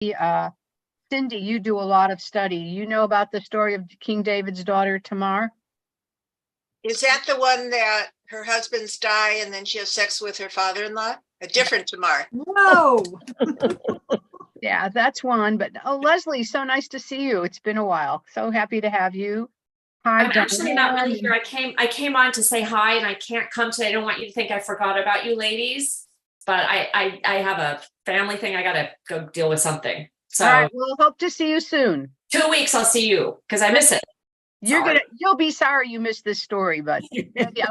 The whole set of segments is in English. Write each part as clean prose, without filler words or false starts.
Cindy, you do a lot of study. You know about the story of King David's daughter, Tamar? Is that the one that her husbands die and then she has sex with her father-in-law? A different Tamar. No. Yeah, that's one. But Leslie, so nice to see you. It's been a while. So happy to have you. Hi, I'm actually not really here. I came on to say hi, and I can't come today. I don't want you to think I forgot about you ladies, but I have a family thing. I gotta go deal with something. So all right, we'll hope to see you soon. 2 weeks I'll see you because I miss it. You'll be sorry you missed this story, but maybe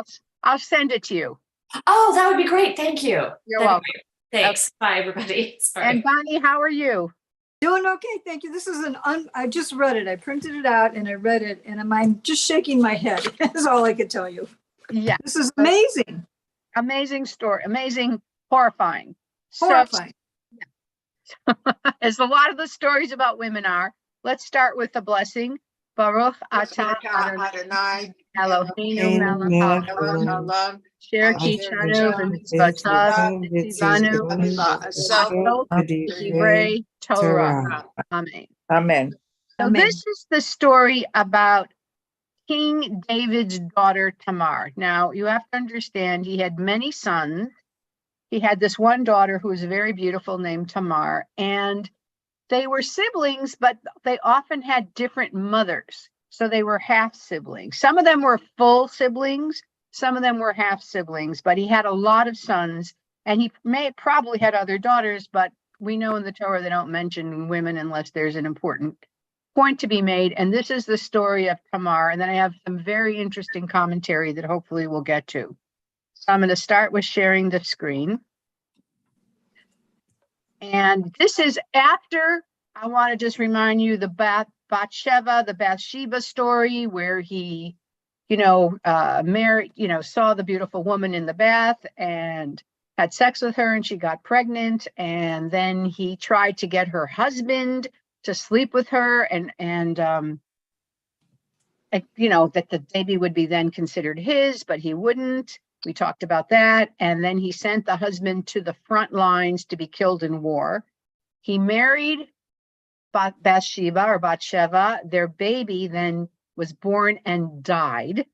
I'll send it to you. Oh, that would be great. Thank you. You're welcome. Thanks. Bye, everybody. Sorry. And Bonnie, how are you? Doing okay, thank you. This is I just read it. I printed it out and I read it, and I'm just shaking my head. That's all I could tell you. Yeah. This is amazing. Amazing story. Amazing, horrifying. Horrifying. So, as a lot of the stories about women are, let's start with the blessing. Baruch atah Adonai Eloheinu melech haolam asher kitshanu v'mitzvotav v'tzivanu v'divrei Torah. Amen. Amen. So this is the story about King David's daughter Tamar. Now you have to understand he had many sons. He had this one daughter who was very beautiful named Tamar, and they were siblings, but they often had different mothers. So they were half siblings. Some of them were full siblings. Some of them were half siblings, but he had a lot of sons, and he probably had other daughters, but we know in the Torah they don't mention women unless there's an important point to be made. And this is the story of Tamar. And then I have some very interesting commentary that hopefully we'll get to. So I'm going to start with sharing the screen. And this is after, I want to just remind you, the Bathsheba story where he, married, saw the beautiful woman in the bath and had sex with her and she got pregnant. And then he tried to get her husband to sleep with her and that the baby would be then considered his, but he wouldn't. We talked about that. And then he sent the husband to the front lines to be killed in war. He married Bathsheba. Their baby then was born and died.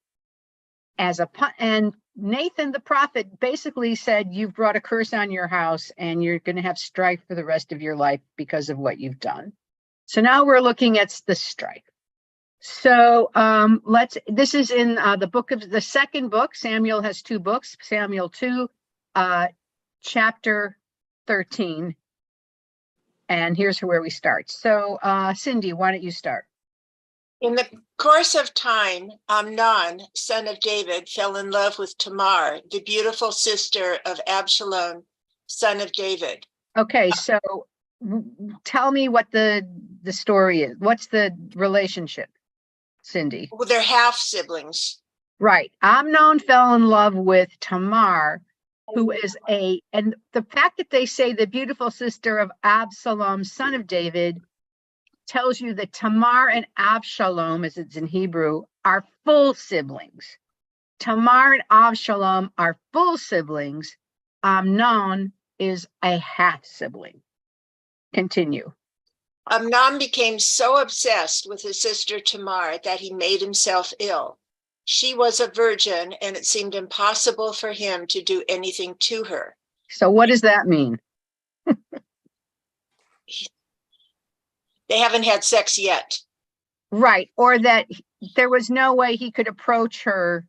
And Nathan the prophet basically said, you've brought a curse on your house and you're going to have strife for the rest of your life because of what you've done. So now we're looking at the strife. So this is in the second book. Samuel has two books, Samuel 2, chapter 13. And here's where we start. So Cindy, why don't you start? In the course of time, Amnon, son of David, fell in love with Tamar, the beautiful sister of Absalom, son of David. Okay, so tell me what the story is. What's the relationship, Cindy? Well, they're half siblings. Right. Amnon fell in love with Tamar, who is and the fact that they say the beautiful sister of Absalom, son of David, tells you that Tamar and Absalom, as it's in Hebrew, are full siblings. Tamar and Absalom are full siblings. Amnon is a half sibling. Continue. Amnon became so obsessed with his sister Tamar that he made himself ill. She was a virgin, and it seemed impossible for him to do anything to her. So what does that mean? They haven't had sex yet. Right. Or that there was no way he could approach her,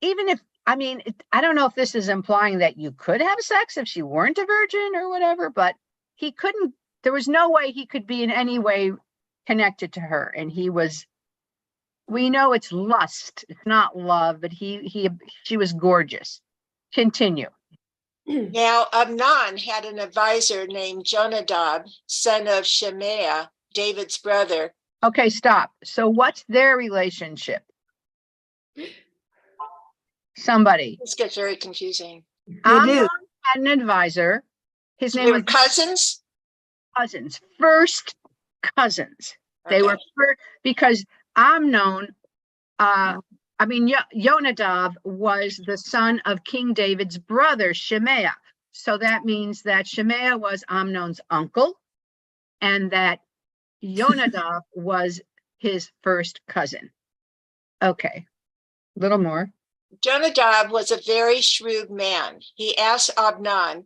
even if, I don't know if this is implying that you could have sex if she weren't a virgin or whatever, but he couldn't, there was no way he could be in any way connected to her. And we know it's lust, it's not love, but she was gorgeous. Continue. Now, Amnon had an advisor named Jonadab, son of Shemaiah, David's brother. Okay, stop. So what's their relationship? Somebody. This gets very confusing. Amnon had an advisor. His name was cousins? Cousins. First cousins. Okay. They were because Amnon, Jonadab was the son of King David's brother, Shemaiah. So that means that Shemaiah was Amnon's uncle, and that Yonadav was his first cousin. Okay, a little more. Jonadab was a very shrewd man. He asked Amnon,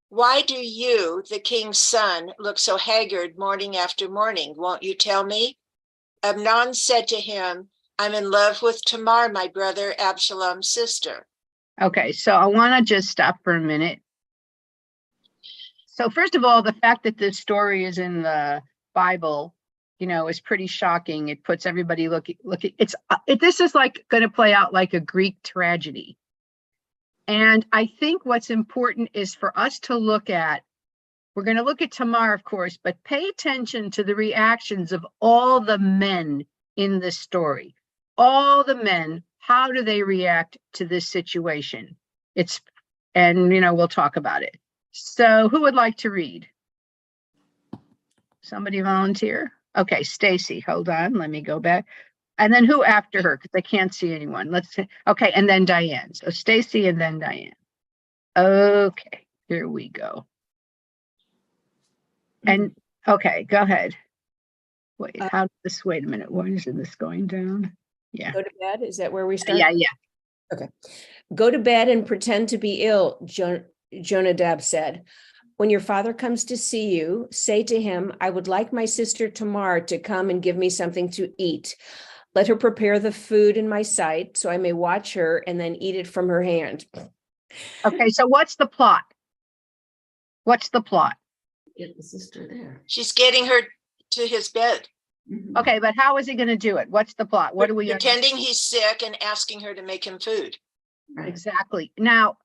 "Why do you, the king's son, look so haggard morning after morning? Won't you tell me?" Amnon said to him, "I'm in love with Tamar, my brother Absalom's sister." Okay, so I want to just stop for a minute. So first of all, the fact that this story is in the Bible, is pretty shocking. It puts everybody looking. This is like going to play out like a Greek tragedy. And I think what's important is for us to look at, we're going to look at Tamar, of course, but pay attention to the reactions of all the men in this story. All the men, how do they react to this situation? We'll talk about it. So who would like to read? Somebody volunteer? Okay, Stacy, hold on, let me go back. And then who after her? Because I can't see anyone. Let's see. Okay, and then Diane. So Stacy and then Diane. Okay, here we go. And okay, go ahead. Wait, wait a minute. Why isn't this going down? Yeah. Go to bed? Is that where we start? Yeah. Okay. Go to bed and pretend to be ill, Jonadab said. When your father comes to see you, say to him, I would like my sister Tamar to come and give me something to eat. Let her prepare the food in my sight so I may watch her and then eat it from her hand. Okay, so what's the plot? What's the plot? Get the sister there. She's getting her to his bed, Okay, but how is he going to do it? What's the plot? What do we pretending he's sick and asking her to make him food. Exactly. Now,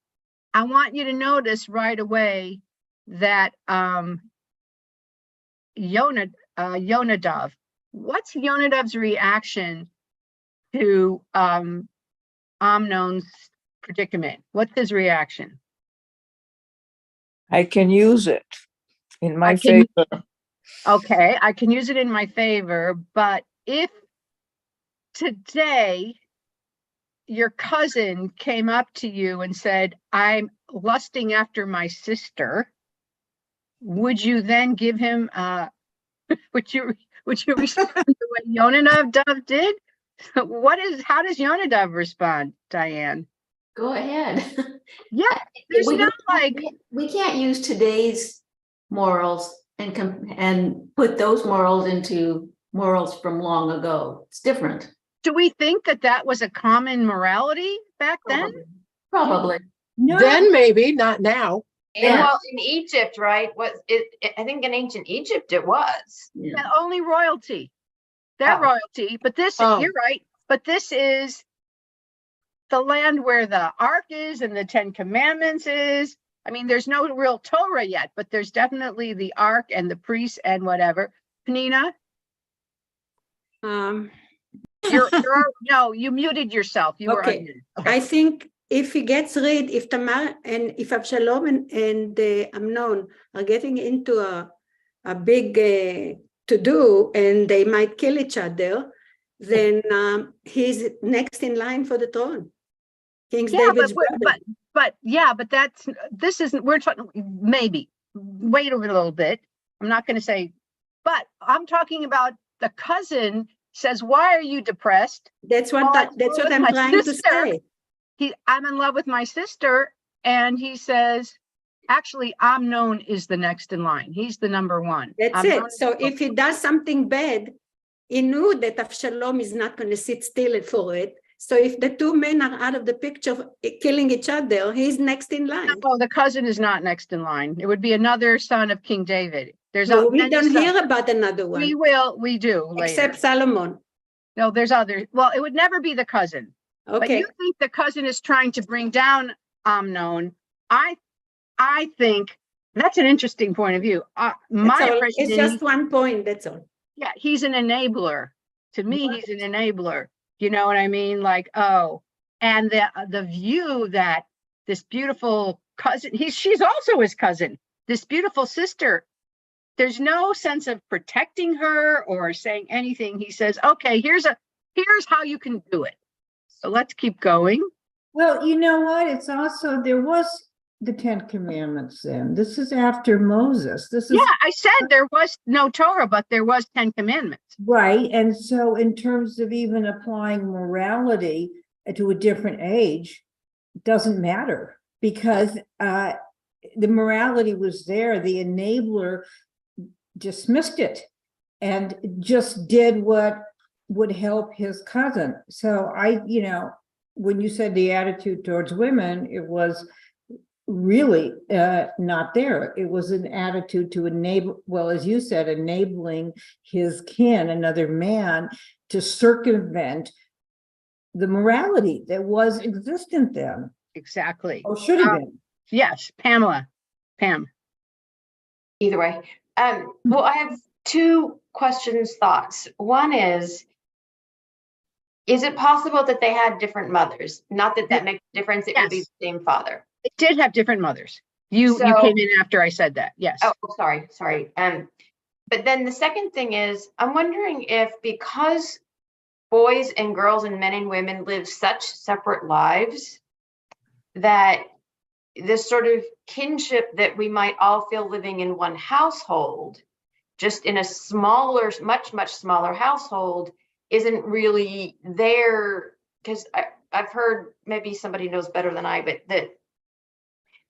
I want you to notice right away that Yonadav, what's Yonadav's reaction to Amnon's predicament? What's his reaction? I can use it in my favor. Okay, I can use it in my favor, but if today your cousin came up to you and said, I'm lusting after my sister, would you then give him, would you respond to what Yonadav did? How does Yonadav respond, Diane? Go ahead. Yeah, there's not we can't use today's morals and put those morals into morals from long ago. It's different. Do we think that was a common morality back then? Probably. No. Then maybe, not now. Yeah. Well, in Egypt, right? I think in ancient Egypt it was. Yeah. And only royalty. They're Oh. royalty, but you're right. But this is the land where the Ark is and the 10 Commandments is. I mean, there's no real Torah yet, but there's definitely the Ark and the priests and whatever. Penina? No, you muted yourself. You were Okay. unmuted. I think if he gets rid, if Tamar and if Absalom and Amnon are getting into a big to-do and they might kill each other, then he's next in line for the throne. King David's brother. We're talking, maybe, wait a little bit. I'm not going to say, but I'm talking about the cousin says, why are you depressed? That's what I'm trying to say. I'm in love with my sister. And he says, actually, Amnon is the next in line. He's the number one. That's it. So if he does something bad, he knew that Absalom is not going to sit still for it. So if the two men are out of the picture killing each other, he's next in line. No, the cousin is not next in line. It would be another son of King David. We don't hear about another one. We do later. Except Solomon. No, there's others. Well, it would never be the cousin. Okay. But you think the cousin is trying to bring down Amnon. I think that's an interesting point of view. It's just one point, that's all. Yeah, he's an enabler. To me, he's an enabler. You know what I mean? Like, oh, and the view that this beautiful cousin, she's also his cousin, this beautiful sister, there's no sense of protecting her or saying anything. He says, okay, here's how you can do it. So let's keep going. Well, you know what? It's also, there was the Ten Commandments then? This is after Moses. This is Yeah, I said there was no Torah, but there was 10 commandments. right. And so in terms of even applying morality to a different age, it doesn't matter because the morality was there. The enabler dismissed it and just did what would help his cousin. So when you said the attitude towards women, it was really not there. It was an attitude to enable, well, as you said, enabling his kin, another man, to circumvent the morality that was existent then, Exactly. or should have been. Yes, Pam. Either way. Well, I have two questions, thoughts. One is it possible that they had different mothers? Not that that makes a difference. It could be Yes. the same father. It did have different mothers. You So- came in after I said that. Yes. Oh, sorry. But then the second thing is, I'm wondering if because boys and girls and men and women live such separate lives, that this sort of kinship that we might all feel living in one household, just in a smaller, much smaller household, isn't really there. Because I've heard, maybe somebody knows better than I, but that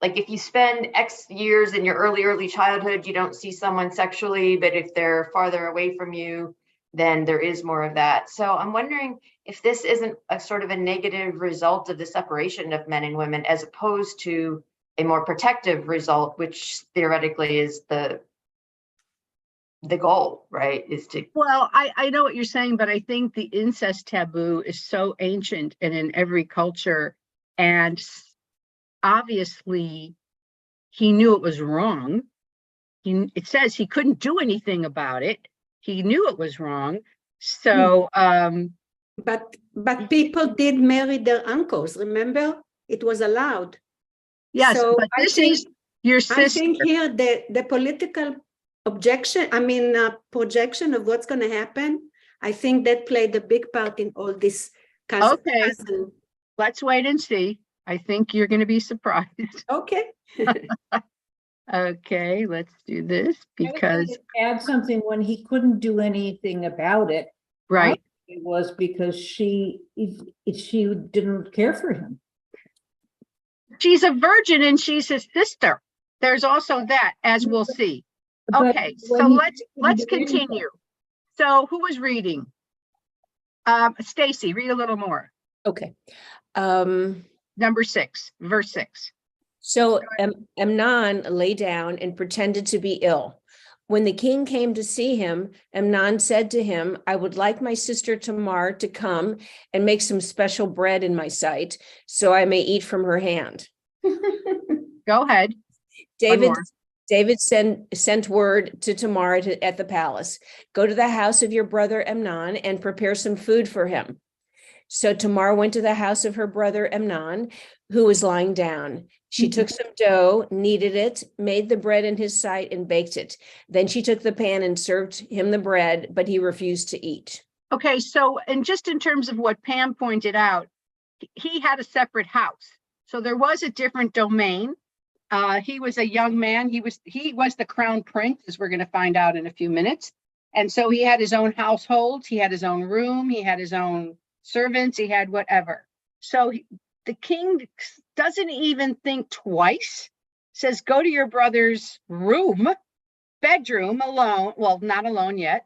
like if you spend X years in your early childhood, you don't see someone sexually, but if they're farther away from you, then there is more of that. So I'm wondering if this isn't a sort of a negative result of the separation of men and women, as opposed to a more protective result, which theoretically is the goal, right? Is to, Well, I know what you're saying, but I think the incest taboo is so ancient and in every culture. And obviously, he knew it was wrong. It says he couldn't do anything about it. He knew it was wrong. So, But people did marry their uncles, remember? It was allowed. yes, So but I this think- is your I sister. think here the political projection of what's going to happen, I think that played a big part in all this. Okay. Let's wait and see. I think you're going to be surprised. Okay. Okay, let's do this because, Add something when he couldn't do anything about it. right. It was because she didn't care for him. She's a virgin and she's his sister. There's also that, as we'll see. But Okay, when so he let's didn't do anything- continue. So who was reading? Stacy, read a little more. Okay. Number 6, verse 6. So Amnon lay down and pretended to be ill. When the king came to see him, Amnon said to him, I would like my sister Tamar to come and make some special bread in my sight, so I may eat from her hand. Go ahead. David sent word to Tamar at the palace, go to the house of your brother Amnon and prepare some food for him. So Tamar went to the house of her brother Amnon, who was lying down. She took some dough, kneaded it, made the bread in his sight, and baked it. Then she took the pan and served him the bread, but he refused to eat. Okay, so and just in terms of what Pam pointed out, he had a separate house. So there was a different domain. He was a young man. He was the crown prince, as we're going to find out in a few minutes. And so he had his own household. He had his own room. He had his own servants. He had whatever. So the king doesn't even think twice, says, go to your brother's bedroom alone. Well, not alone yet,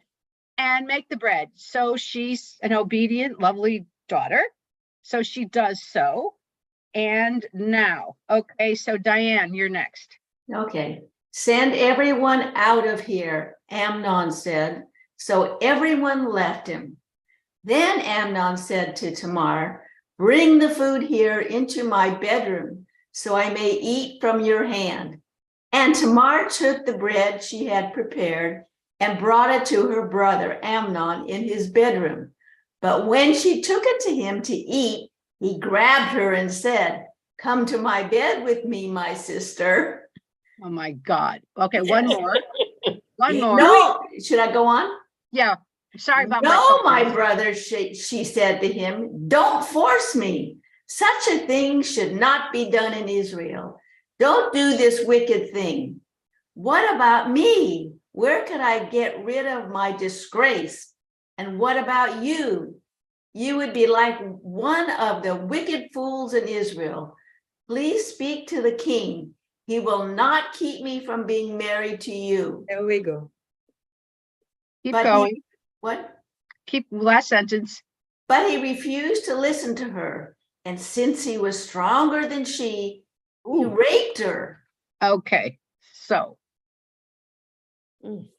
and make the bread. So she's an obedient, lovely daughter. So she does so. And now, okay, so Diane, you're next. Okay, send everyone out of here, Amnon said. So everyone left him. Then Amnon said to Tamar, bring the food here into my bedroom so I may eat from your hand. And Tamar took the bread she had prepared and brought it to her brother Amnon in his bedroom. But when she took it to him to eat, he grabbed her and said, come to my bed with me, my sister. Oh my God. Okay, one more. One more. No, should I go on? Yeah, sorry about No, my brother, she said to him, don't force me. Such a thing should not be done in Israel. Don't do this wicked thing. What about me? Where could I get rid of my disgrace? And what about you? You would be like one of the wicked fools in Israel. Please speak to the king. He will not keep me from being married to you. There we go. Keep But going. What? Keep last sentence. But he refused to listen to her. And since he was stronger than she, he raped her. Okay, so. Mm.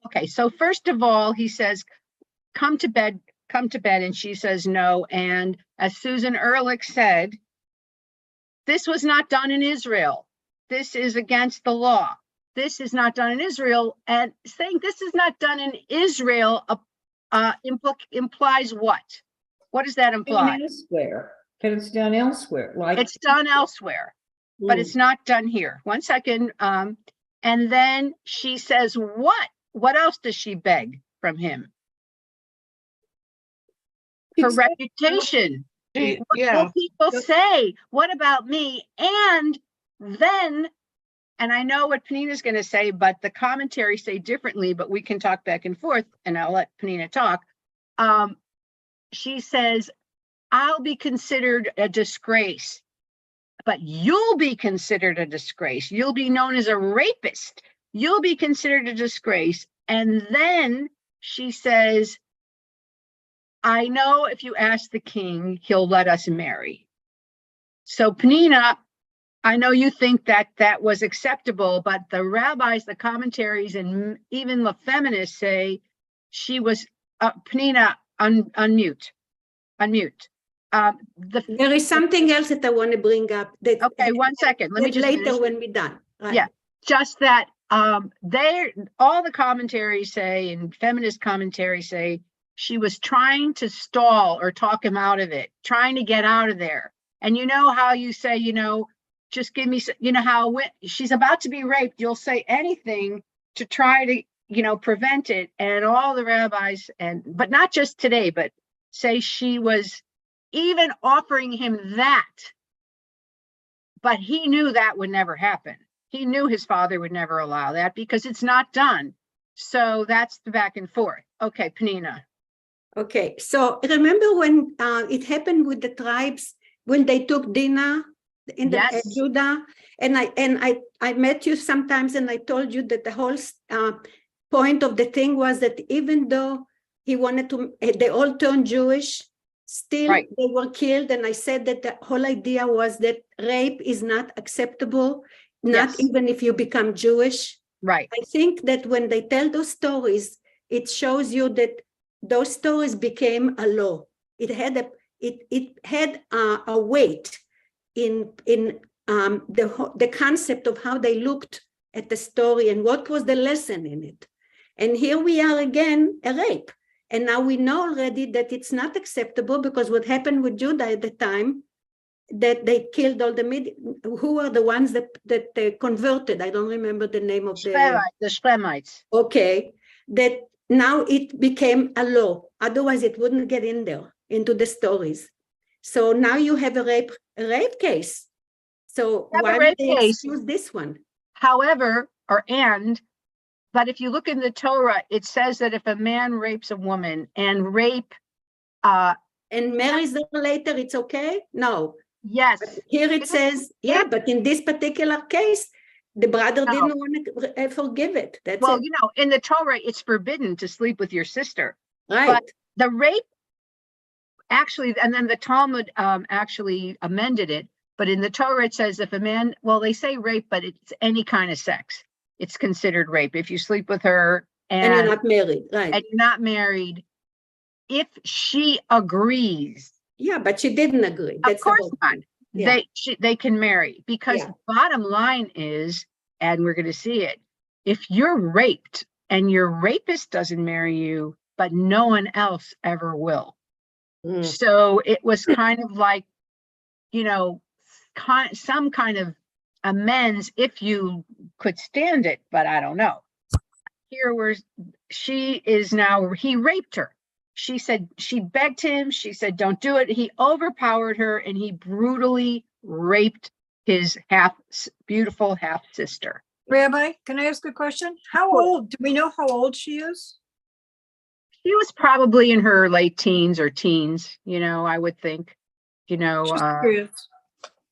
Okay, so first of all, he says, come to bed, and she says no. And as Susan Ehrlich said, this was not done in Israel. This is against the law. This is not done in Israel. And saying this is not done in Israel implies what? What does that imply? Elsewhere, but it's done elsewhere, like. It's done elsewhere, but it's not done here. 1 second. And then she says, what? What else does she beg from him? For reputation. What will people say? What about me? And then, and I know what Penina's going to say, but the commentaries say differently, but we can talk back and forth, and I'll let Penina talk. She says, I'll be considered a disgrace, but you'll be considered a disgrace. You'll be known as a rapist. You'll be considered a disgrace. And then she says, I know if you ask the king, he'll let us marry. So Penina, I know you think that that was acceptable, but the rabbis, the commentaries, and even the feminists say she was, Penina, unmute. There is something else that I want to bring up. That, okay, 1 second. Let me just later finish. when we're done. Right. Yeah, just that all the commentaries say, and feminist commentaries say, she was trying to stall or talk him out of it, trying to get out of there. And you know how you say, just give me, how when she's about to be raped, you'll say anything to try to, prevent it. And all the rabbis, but not just today, but say she was even offering him that. But he knew that would never happen. He knew his father would never allow that because it's not done. So that's the back and forth. Okay, Penina. Okay, so remember when it happened with the tribes when they took Dinah in the Yes. Judah, and I met you sometimes, and I told you that the whole point of the thing was that even though he wanted to, they all turned Jewish, still Right. they were killed, and I said that the whole idea was that rape is not acceptable, not Yes. even if you become Jewish. Right. I think that when they tell those stories, it shows you that those stories became a law. It had a weight in the concept of how they looked at the story and what was the lesson in it. And here we are again, a rape. And now we know already that it's not acceptable because what happened with Judah at the time, that they killed all who are the ones that they converted. I don't remember the name of The Shlemites. Okay, that now it became a law. Otherwise, it wouldn't get in there into the stories. So now you have a rape case. So why did they excuse this one? However, but if you look in the Torah, it says that if a man rapes a woman and and marries her later, it's okay? No. Yes. But here it says, yeah, but in this particular case, the brother didn't want to forgive it. That's well, it. In the Torah, it's forbidden to sleep with your sister. Right. But the rape actually, and then the Talmud actually amended it. But in the Torah, it says if a man, well, they say rape, but it's any kind of sex. It's considered rape if you sleep with her and you're not married, right? And you're not married. If she agrees. Yeah, but she didn't agree. Of course not. Yeah. They can marry because bottom line is, and we're going to see it, if you're raped and your rapist doesn't marry you, but no one else ever will. So it was kind of like, some kind of amends if you could stand it, but I don't know. Here where he raped her. She said, she begged him. She said, don't do it. He overpowered her and he brutally raped his beautiful half sister. Rabbi, can I ask a question? How old, do we know how old she is? She was probably in her late teens or teens, I would think, Just curious.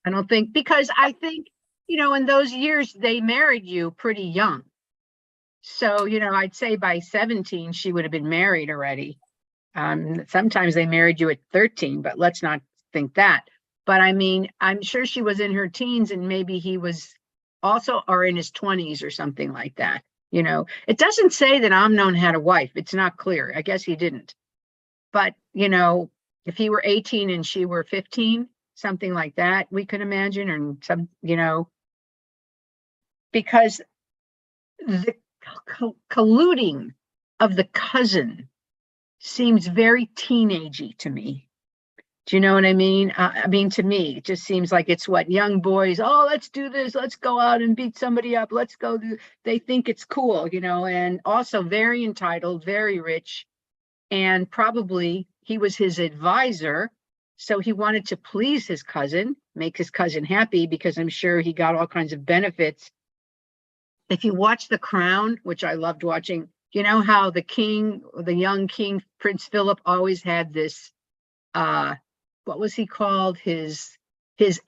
I don't think, because I think, in those years, they married you pretty young. So, I'd say by 17, she would have been married already. Sometimes they married you at 13, but let's not think that. But I mean, I'm sure she was in her teens and maybe he was also, or in his 20s or something like that. It doesn't say that Amnon had a wife. It's not clear. I guess he didn't. But, if he were 18 and she were 15, something like that, we could imagine, or some, because the colluding of the cousin seems very teenagey to me. Do you know what I mean? To me, it just seems like it's what young boys, oh, let's do this. Let's go out and beat somebody up. Let's go do, they think it's cool, and also very entitled, very rich. And probably he was his advisor. So he wanted to please his cousin, make his cousin happy, because I'm sure he got all kinds of benefits. If you watch The Crown, which I loved watching, you know how the young king, Prince Philip, always had this, what was he called? His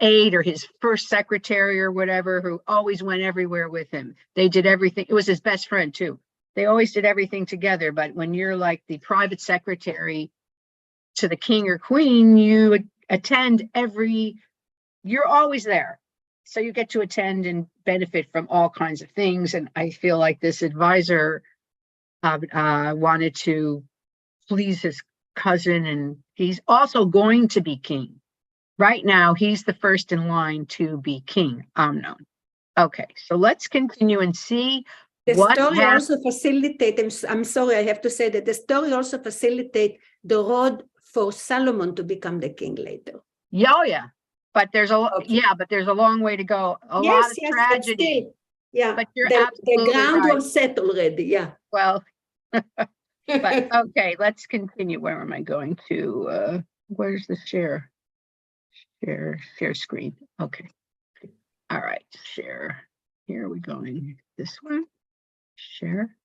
aide or his first secretary or whatever, who always went everywhere with him. They did everything. It was his best friend too. They always did everything together. But when you're like the private secretary to the king or queen, you attend you're always there. So you get to attend and benefit from all kinds of things. And I feel like this advisor wanted to please his cousin, and he's also going to be king. Right now, he's the first in line to be king, Amnon. Okay, so let's continue and see the what story also facilitate. I'm sorry, I have to say that the story also facilitate the road for Solomon to become the king later. Yeah, but there's a long way to go. A lot of tragedy. Yeah, but you're the ground right. was set already. Yeah. Well, but okay, let's continue. Where am I going to? Where's the share screen? Okay. All right, share. Here are we going. This one. Share.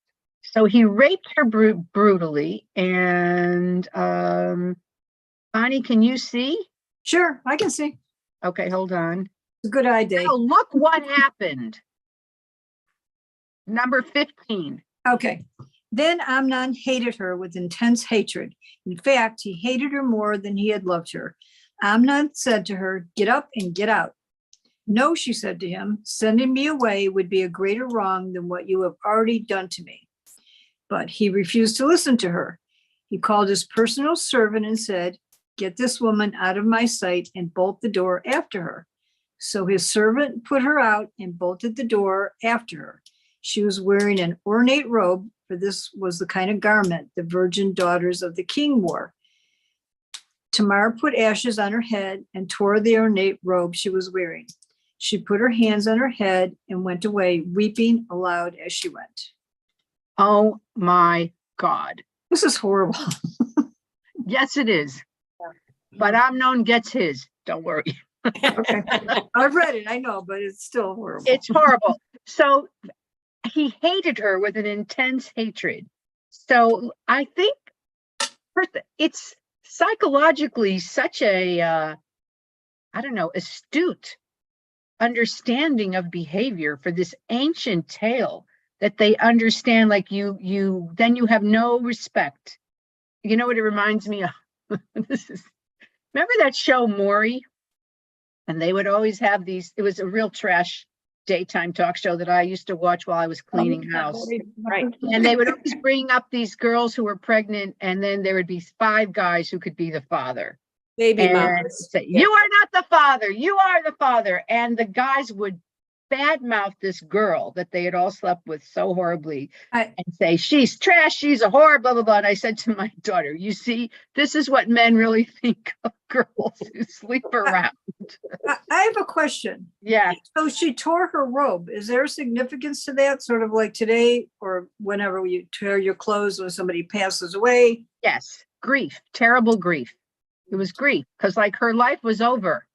So he raped her brutally, and Bonnie, can you see? Sure, I can see. Okay, hold on. It's a good idea. Now look what happened. Number 15. Okay. Then Amnon hated her with intense hatred. In fact, he hated her more than he had loved her. Amnon said to her, "Get up and get out." "No," she said to him, "sending me away would be a greater wrong than what you have already done to me." But he refused to listen to her. He called his personal servant and said, "Get this woman out of my sight and bolt the door after her." So his servant put her out and bolted the door after her. She was wearing an ornate robe, for this was the kind of garment the virgin daughters of the king wore. Tamar put ashes on her head and tore the ornate robe she was wearing. She put her hands on her head and went away, weeping aloud as she went. Oh my God. This is horrible. Yes, it is. But Amnon gets his. Don't worry. Okay. I've read it, I know, but it's still horrible. It's horrible. So he hated her with an intense hatred. So I think it's psychologically such a, astute understanding of behavior for this ancient tale that they understand, like then you have no respect. You know what it reminds me of? Remember that show Maury? And they would always have these, it was a real trash daytime talk show that I used to watch while I was cleaning house. Right. And they would always bring up these girls who were pregnant, and then there would be 5 guys who could be the father. Baby mamas. Say, "You are not the father, you are the father." And the guys would badmouth this girl that they had all slept with so horribly and say, "She's trash, she's a whore, blah, blah, blah." And I said to my daughter, "You see, this is what men really think of girls who sleep around." I have a question. Yeah. So she tore her robe. Is there a significance to that? Sort of like today or whenever you tear your clothes when somebody passes away? Yes. Grief, terrible grief. It was grief because like her life was over.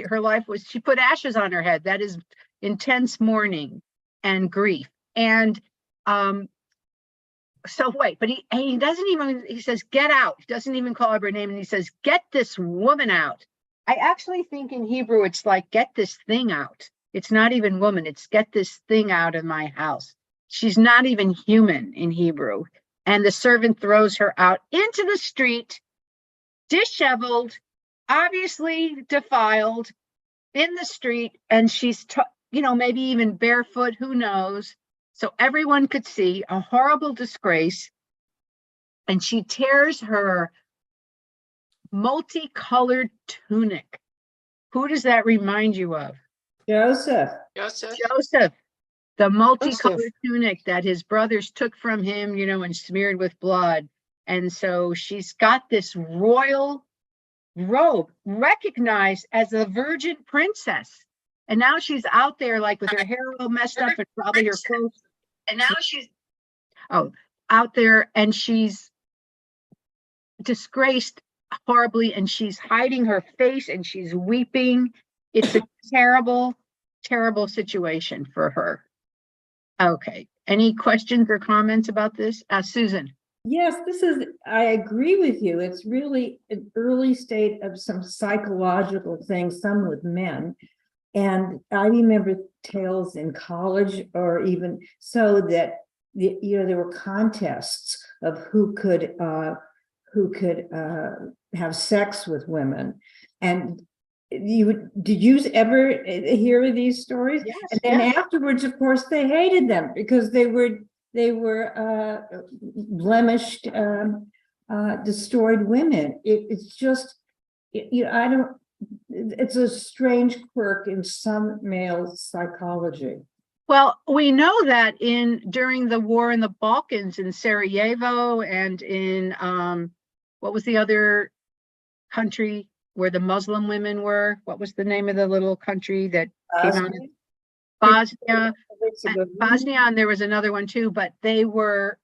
Her life was, she put ashes on her head. That is intense mourning and grief. And so wait, but he doesn't even, he says, get out. He doesn't even call her by name. And he says, get this woman out. I actually think in Hebrew, it's like, get this thing out. It's not even woman. It's get this thing out of my house. She's not even human in Hebrew. And the servant throws her out into the street, disheveled, obviously defiled, in the street. And she's, maybe even barefoot, who knows? So everyone could see, a horrible disgrace. And she tears her multicolored tunic. Who does that remind you of? Joseph. Joseph, the multicolored tunic that his brothers took from him, and smeared with blood. And so she's got this royal robe, recognized as a virgin princess. And now she's out there like with her hair all messed up and probably her clothes. And now she's out there and she's disgraced horribly, and she's hiding her face and she's weeping. It's a terrible, terrible situation for her. Okay. Any questions or comments about this? Susan. Yes, I agree with you. It's really an early state of some psychological things, some with men. And I remember tales in college, or even so, that there were contests of who could have sex with women. And did you ever hear these stories? Yes, and then afterwards, of course, they hated them because they were blemished, destroyed women. It's just, it's a strange quirk in some male psychology. Well, we know that during the war in the Balkans, in Sarajevo, and in what was the other country where the Muslim women were? What was the name of the little country that came out? Bosnia. Bosnia, and there was another one too, but they were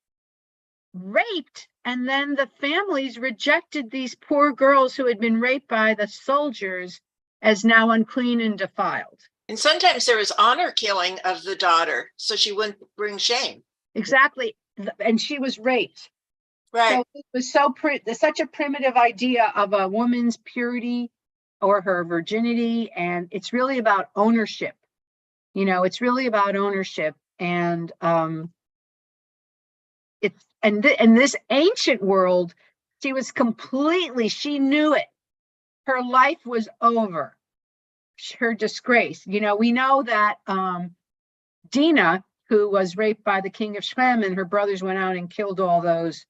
raped, and then the families rejected these poor girls who had been raped by the soldiers as now unclean and defiled. And sometimes there was honor killing of the daughter, so she wouldn't bring shame. Exactly. And she was raped. Right. So it was such a primitive idea of a woman's purity or her virginity. And it's really about ownership. It's really about ownership. And in this ancient world, she knew it. Her life was over. Her disgrace. We know that Dinah, who was raped by the king of Shem, and her brothers went out and killed all those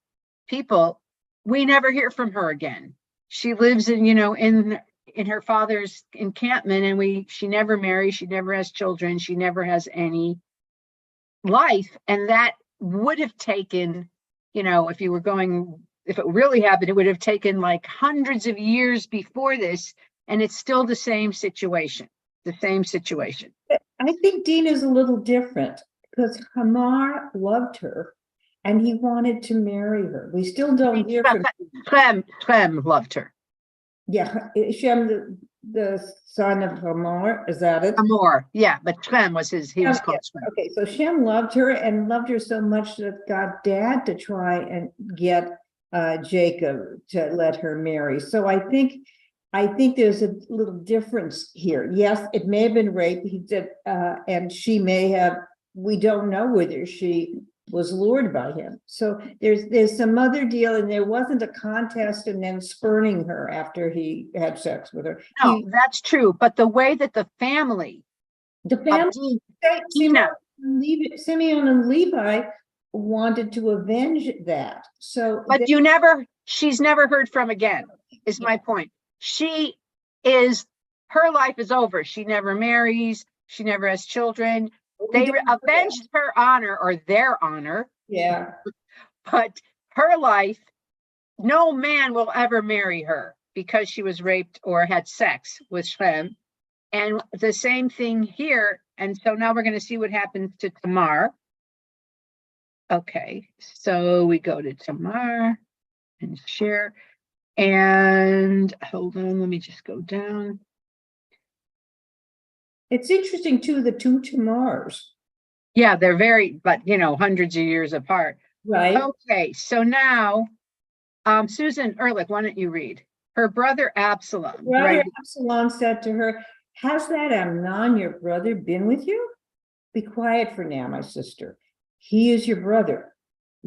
people, we never hear from her again. She lives in her father's encampment, and she never marries, she never has children, she never has any life. And that would have taken, if it really happened, it would have taken like hundreds of years before this. And it's still the same situation. I think Dinah's a little different because Hamar loved her and he wanted to marry her. We still don't hear from Shem loved her. Yeah, Shem, the son of Hamar, is that it? Hamor, yeah, but Shem was he was called Shem. Okay, so Shem loved her so much that got Dad to try and get Jacob to let her marry. So I think there's a little difference here. Yes, it may have been rape. He did, and she may have. We don't know whether she was lured by him. So there's some other deal, and there wasn't a contest and then spurning her after he had sex with her. No, that's true. But the way that the family, Simeon and Levi wanted to avenge that. So, but she's never heard from again. Is my point. Her life is over. She never marries. She never has children. They avenged her honor, or their honor. Yeah. But her life, no man will ever marry her because she was raped or had sex with Shem. And the same thing here. And so now we're going to see what happens to Tamar. Okay, so we go to Tamar and share. And hold on, let me just go down. It's interesting too, the two Tamars, Yeah, they're very, but hundreds of years apart. right? Okay, so now, Susan Ehrlich, why don't you read? Her brother Absalom, Brother right? Absalom said to her, has that Amnon, your brother, been with you? Be quiet for now, my sister. He is your brother.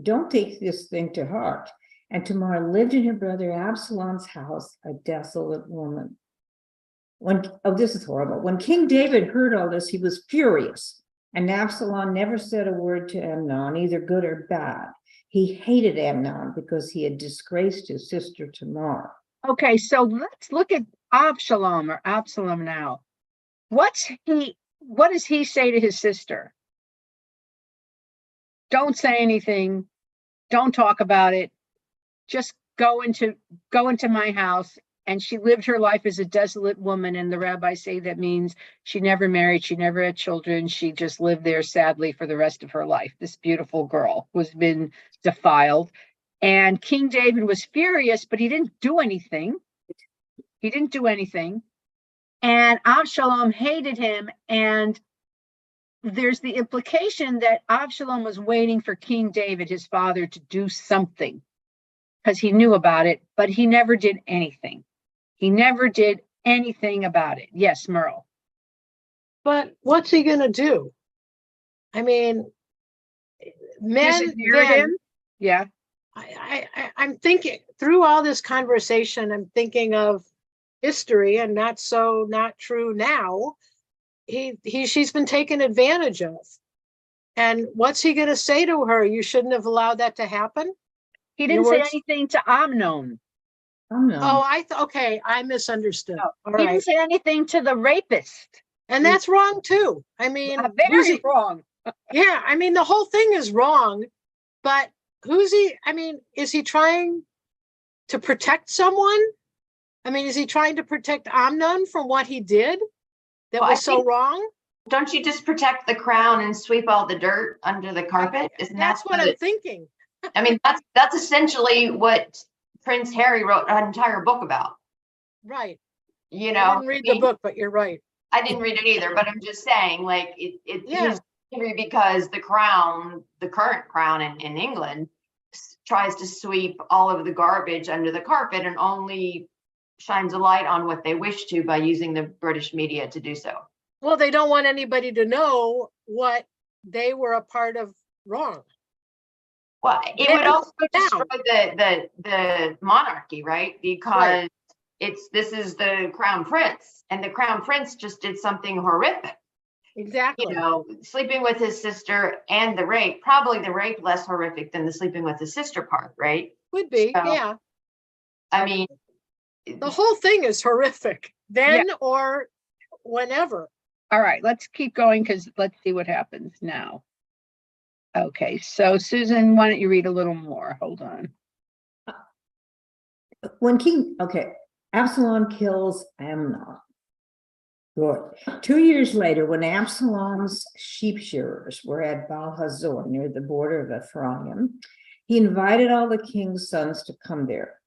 Don't take this thing to heart. And Tamar lived in her brother Absalom's house, a desolate woman. This is horrible. When King David heard all this, he was furious. And Absalom never said a word to Amnon, either good or bad. He hated Amnon because he had disgraced his sister Tamar. Okay, so let's look at Absalom now. What does he say to his sister? Don't say anything. Don't talk about it. Just go into my house. And she lived her life as a desolate woman. And the rabbis say that means she never married. She never had children. She just lived there sadly for the rest of her life. This beautiful girl who's been defiled. And King David was furious, but he didn't do anything. And Absalom hated him. And there's the implication that Absalom was waiting for King David, his father, to do something because he knew about it, but he never did anything. He never did anything about it. Yes, Merle. But what's he going to do? I mean, men Disinherit then, him? Yeah. I'm thinking through all this conversation, I'm thinking of history and not true now. She's been taken advantage of. And what's he going to say to her? You shouldn't have allowed that to happen? He didn't say anything to Amnon. Oh, okay, I misunderstood. No, he didn't say anything to the rapist. And that's wrong too. I mean, very wrong. Yeah, I mean, the whole thing is wrong, but is he trying to protect someone? I mean, is he trying to protect Amnon from what he did that was so wrong? Don't you just protect the crown and sweep all the dirt under the carpet? That's what I'm thinking. I mean, that's essentially what Prince Harry wrote an entire book about. Right. I didn't read the book, but you're right. I didn't read it either, but I'm just saying, like, he's angry because the current crown in England tries to sweep all of the garbage under the carpet and only shines a light on what they wish to by using the British media to do so. Well, they don't want anybody to know what they were a part of wrong. Well, it would also destroy the monarchy, right? Because this is the crown prince, and the crown prince just did something horrific. Exactly. Sleeping with his sister and the rape, probably the rape less horrific than the sleeping with his sister part, right? Would be, yeah. I mean, the whole thing is horrific then or whenever. All right, let's keep going because let's see what happens now. Okay, so Susan, why don't you read a little more? Hold on. Absalom kills Amnon. Good. 2 years later, when Absalom's sheep shearers were at Baal Hazor near the border of Ephraim, he invited all the king's sons to come there.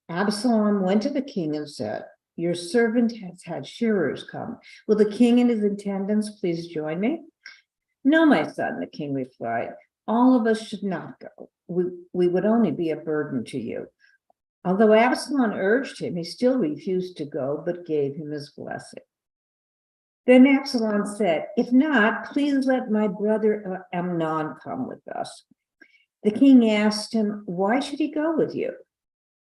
Absalom went to the king and said, your servant has had shearers come. Will the king and his attendants please join me? No, my son, the king replied. All of us should not go. We would only be a burden to you. Although Absalom urged him, he still refused to go, but gave him his blessing. Then Absalom said, if not, please let my brother Amnon come with us. The king asked him, why should he go with you?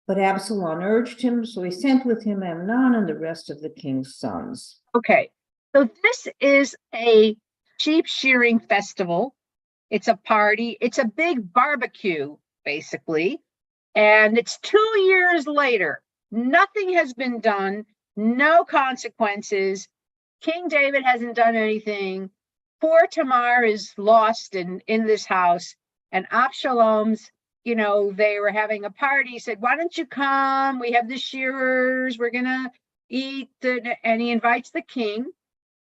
But Absalom urged him, so he sent with him Amnon and the rest of the king's sons. Okay, so this is a sheep shearing festival. It's a party. It's a big barbecue, basically. And it's 2 years later. Nothing has been done. No consequences. King David hasn't done anything. Poor Tamar is lost in this house. And Absalom's, they were having a party. He said, why don't you come? We have the shearers. We're going to eat. And he invites the king.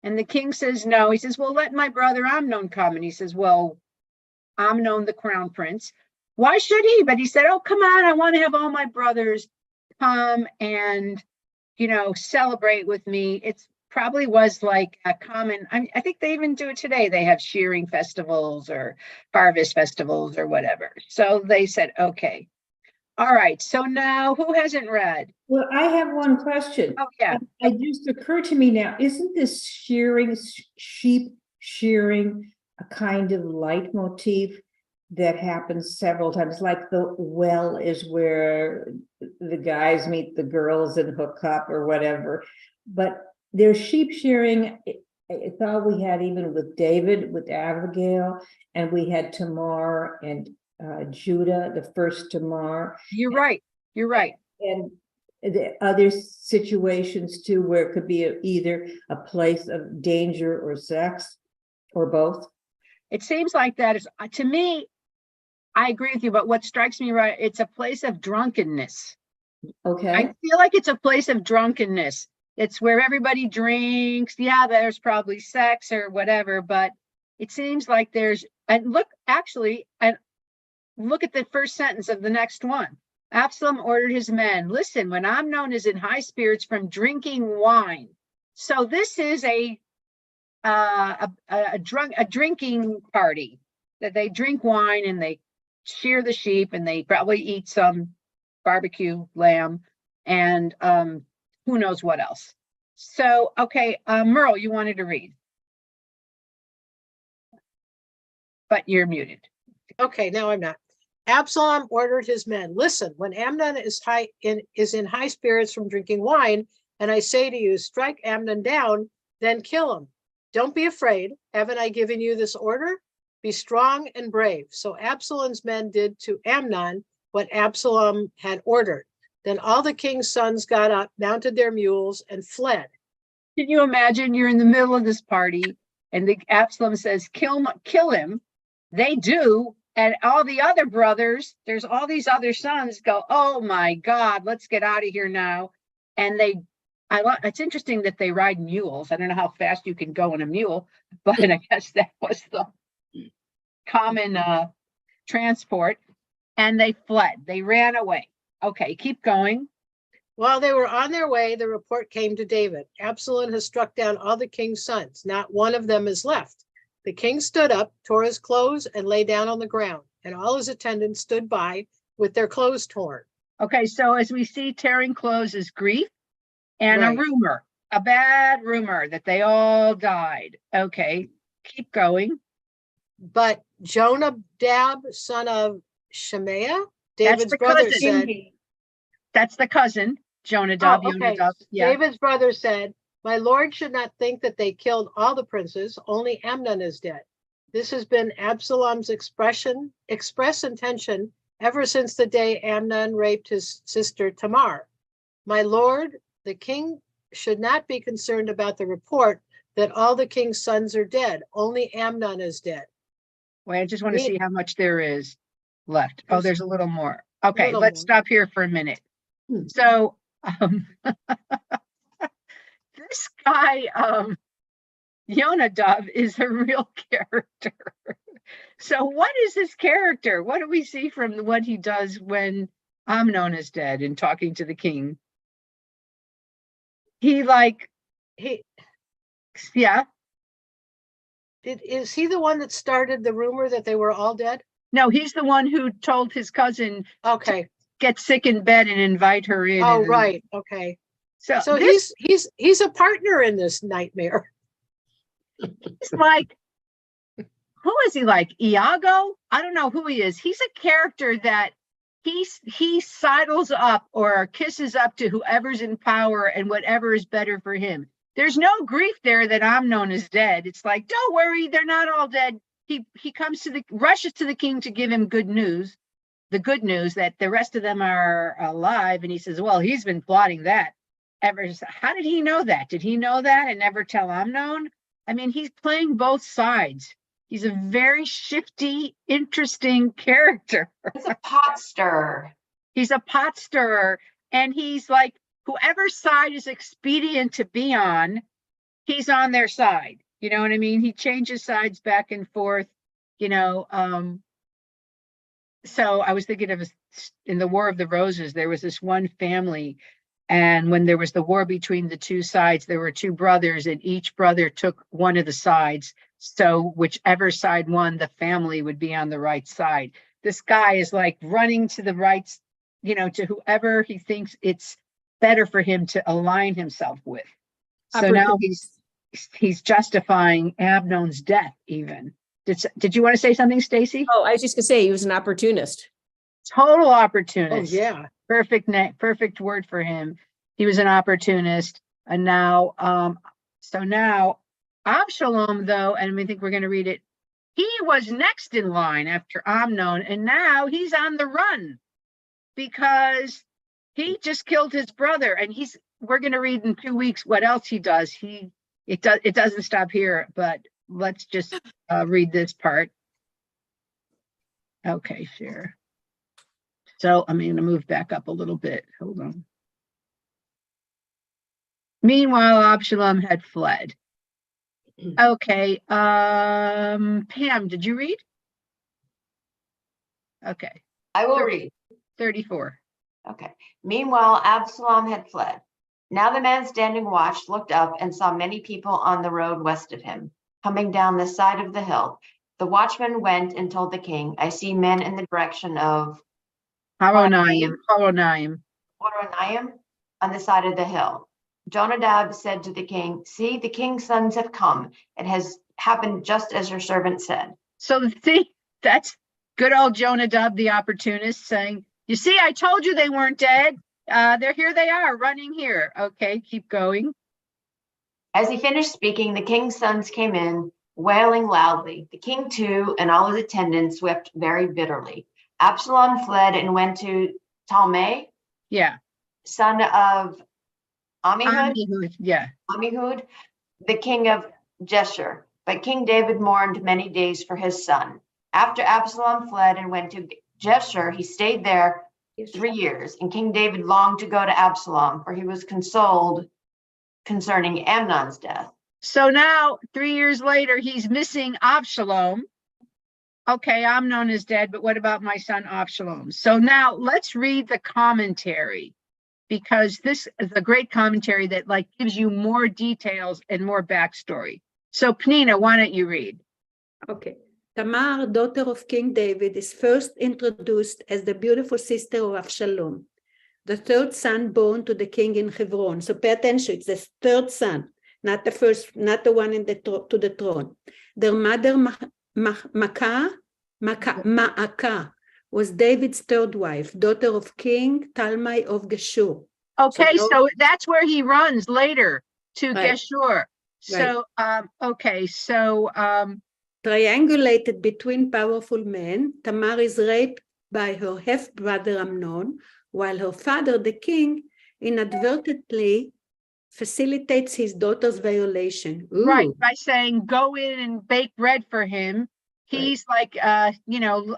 And the king says no. He says, well, let my brother Amnon come. And he says, well, Amnon, the crown prince, why should he? But he said, oh, come on. I want to have all my brothers come and, celebrate with me. It's probably was like a common, I think they even do it today. They have shearing festivals or harvest festivals or whatever. So they said, okay. All right. So now who hasn't read? Well, I have one question. Oh, yeah. It just occurred to me now, isn't this sheep shearing a kind of leitmotif that happens several times? Like the well is where the guys meet the girls and hook up or whatever. But there's sheep shearing. I thought we had even with David, with Abigail, and we had Tamar and Judah, the first Tamar. You're right. You're right. And the other situations too, where it could be either a place of danger or sex or both. It seems like that is, to me, I agree with you, but what strikes me, right, it's a place of drunkenness. Okay. I feel like it's a place of drunkenness. It's where everybody drinks. Yeah, there's probably sex or whatever, but it seems like there's, and look, actually, and look at the first sentence of the next one. Absalom ordered his men, listen, when Amnon is in high spirits from drinking wine. So this is a drinking party, that they drink wine and they shear the sheep and they probably eat some barbecue lamb and who knows what else. So, okay, Merle, you wanted to read, but you're muted. Okay, now I'm not. Absalom ordered his men, listen, when Amnon is in high spirits from drinking wine, and I say to you, strike Amnon down, then kill him. Don't be afraid. Haven't I given you this order? Be strong and brave. So Absalom's men did to Amnon what Absalom had ordered. Then all the king's sons got up, mounted their mules, and fled. Can you imagine you're in the middle of this party and the Absalom says, kill him. They do. And all the other brothers, there's all these other sons go, oh my God, let's get out of here now. And it's interesting that they ride mules. I don't know how fast you can go in a mule, but I guess that was the common transport. And they fled. They ran away. Okay, keep going. While they were on their way, the report came to David. Absalom has struck down all the king's sons. Not one of them is left. The king stood up, tore his clothes, and lay down on the ground, and all his attendants stood by with their clothes torn. Okay, so as we see, tearing clothes is grief and Right. a rumor, a bad rumor that they all died. Okay, keep going. But Jonadab, son of Shemaiah, David's brother, said, That's the cousin, Jonadab. oh, okay. Jonadab, yeah. David's brother said, my lord should not think that they killed all the princes, only Amnon is dead. This has been Absalom's express intention ever since the day Amnon raped his sister Tamar. My lord, the king should not be concerned about the report that all the king's sons are dead, only Amnon is dead. Wait, I just want to see how much there is left. Oh, there's a little more. Okay, let's stop here for a minute. So, this guy, Jonadab, is a real character. So what is his character? What do we see from what he does when Amnon is dead and talking to the king? Yeah. Is he the one that started the rumor that they were all dead? No, he's the one who told his cousin Okay. to get sick in bed and invite her in. Oh, right. Okay. So he's a partner in this nightmare. He's like, who is he like? Iago? I don't know who he is. He's a character that he sidles up or kisses up to whoever's in power and whatever is better for him. There's no grief there that Amnon is dead. It's like, don't worry, they're not all dead. He rushes to the king to give him good news, the good news that the rest of them are alive. And he says, well, he's been plotting that ever. How did he know that? Did he know that and never tell Amnon? I mean, he's playing both sides. He's a very shifty, interesting character. He's a pot stirrer. He's a pot stirrer. And he's like, whoever side is expedient to be on, he's on their side. You know what I mean? He changes sides back and forth, you know. So I was thinking of in the War of the Roses, there was this one family And when there was the war between the two sides, there were two brothers, and each brother took one of the sides. So whichever side won, the family would be on the right side. This guy is like running to the right, to whoever he thinks it's better for him to align himself with. So now he's justifying Amnon's death even. Did you want to say something, Stacy? Oh, I was just gonna say he was an opportunist. Total Oh, opportunist. yeah. Perfect word for him. He was an opportunist. And now, so now Absalom, though, and I think we're going to read it, he was next in line after Amnon, and now he's on the run because he just killed his brother. And we're going to read in 2 weeks what else he does. It doesn't stop here, but let's just read this part. Okay, share. So I'm going to move back up a little bit. Hold on. Meanwhile, Absalom had fled. Okay. Pam, did you read? Okay. I will read. 34. Okay. Meanwhile, Absalom had fled. Now the man standing watch looked up and saw many people on the road west of him, coming down the side of the hill. The watchman went and told the king, I see men in the direction of Horonaim on the side of the hill. Jonadab said to the king, see, the king's sons have come. It has happened just as your servant said. So see, that's good old Jonadab, the opportunist, saying, you see, I told you they weren't dead. They are running here. Okay, keep going. As he finished speaking, the king's sons came in, wailing loudly. The king too, and all his attendants wept very bitterly. Absalom fled and went to Talmai, son of Ammihud, the king of Jeshur. But King David mourned many days for his son. After Absalom fled and went to Jeshur, he stayed there 3 years, and King David longed to go to Absalom, for he was consoled concerning Amnon's death. So now, 3 years later, he's missing Absalom. Okay, Amnon is dead, but what about my son Absalom? So now let's read the commentary, because this is a great commentary that gives you more details and more backstory. So Pnina, why don't you read? Okay. Tamar, daughter of King David, is first introduced as the beautiful sister of Absalom, the third son born to the king in Hebron. So pay attention, it's the third son, not the first, not the one to the throne. Their mother, Ma'akah, was David's third wife, daughter of King Talmai of Geshur. Okay, so that's where he runs later to Geshur. So, triangulated between powerful men, Tamar is raped by her half-brother Amnon, while her father, the king, inadvertently facilitates his daughter's violation. Ooh. Right, by saying, go in and bake bread for him. He's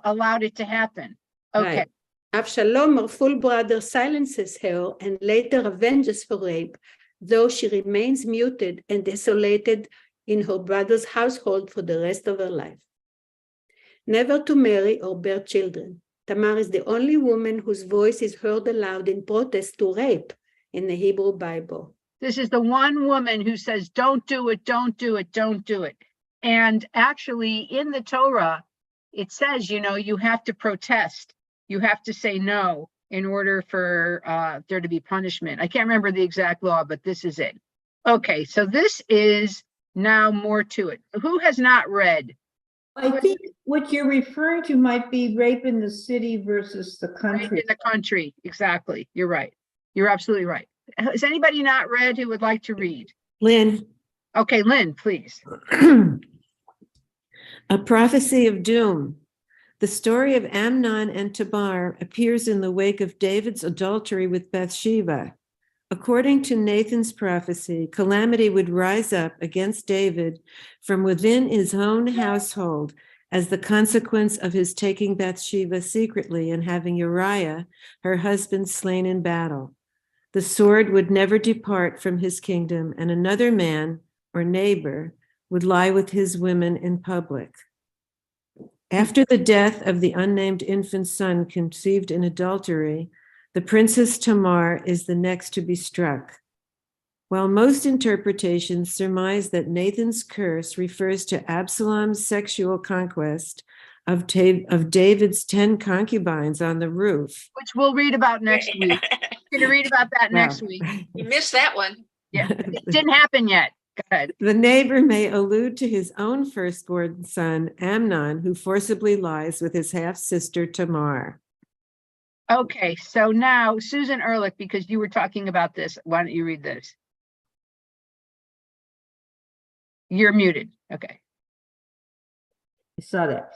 allowed it to happen. Okay. Right. Absalom, her full brother, silences her and later avenges her rape, though she remains muted and desolated in her brother's household for the rest of her life. Never to marry or bear children, Tamar is the only woman whose voice is heard aloud in protest to rape in the Hebrew Bible. This is the one woman who says, don't do it, don't do it, don't do it. And actually in the Torah, it says, you have to protest. You have to say no in order for there to be punishment. I can't remember the exact law, but this is it. Okay, so this is now more to it. Who has not read? I think what you're referring to might be rape in the city versus the country. Rape in the country, exactly. You're right. You're absolutely right. Has anybody not read who would like to read? Lynn. Okay, Lynn, please. A prophecy of doom. The story of Amnon and Tamar appears in the wake of David's adultery with Bathsheba. According to Nathan's prophecy, calamity would rise up against David from within his own household as the consequence of his taking Bathsheba secretly and having Uriah, her husband, slain in battle. The sword would never depart from his kingdom, and another man or neighbor would lie with his women in public. After the death of the unnamed infant son conceived in adultery, The princess Tamar is the next to be struck. While most interpretations surmise that Nathan's curse refers to Absalom's sexual conquest of David's 10 concubines on the roof. Which we'll read about next week. We're going to read about that next week. You missed that one. Yeah, it didn't happen yet. Go ahead. The neighbor may allude to his own firstborn son, Amnon, who forcibly lies with his half-sister Tamar. Okay, so now Susan Ehrlich, because you were talking about this, why don't you read this? You're muted. Okay. I saw that.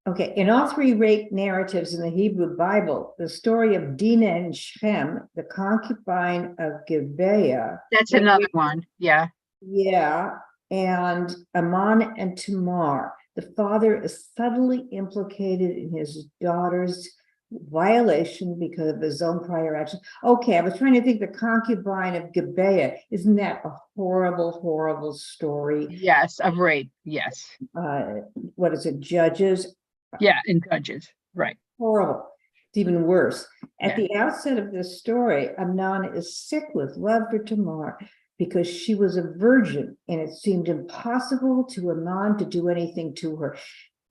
Okay, in all three rape narratives in the Hebrew Bible, the story of Dinah and Shem, the concubine of Gibeah. That's another one. Yeah. Yeah, and Ammon and Tamar. The father is subtly implicated in his daughter's violation because of his own prior action. Okay, I was trying to think the concubine of Gibeah. Isn't that a horrible, horrible story? Yes, of rape. Yes. What is it, Judges? Yeah, in Judges. Right. Horrible. It's even worse. At Yeah. the outset of this story, Amnon is sick with love for Tamar because she was a virgin and it seemed impossible to Amnon to do anything to her.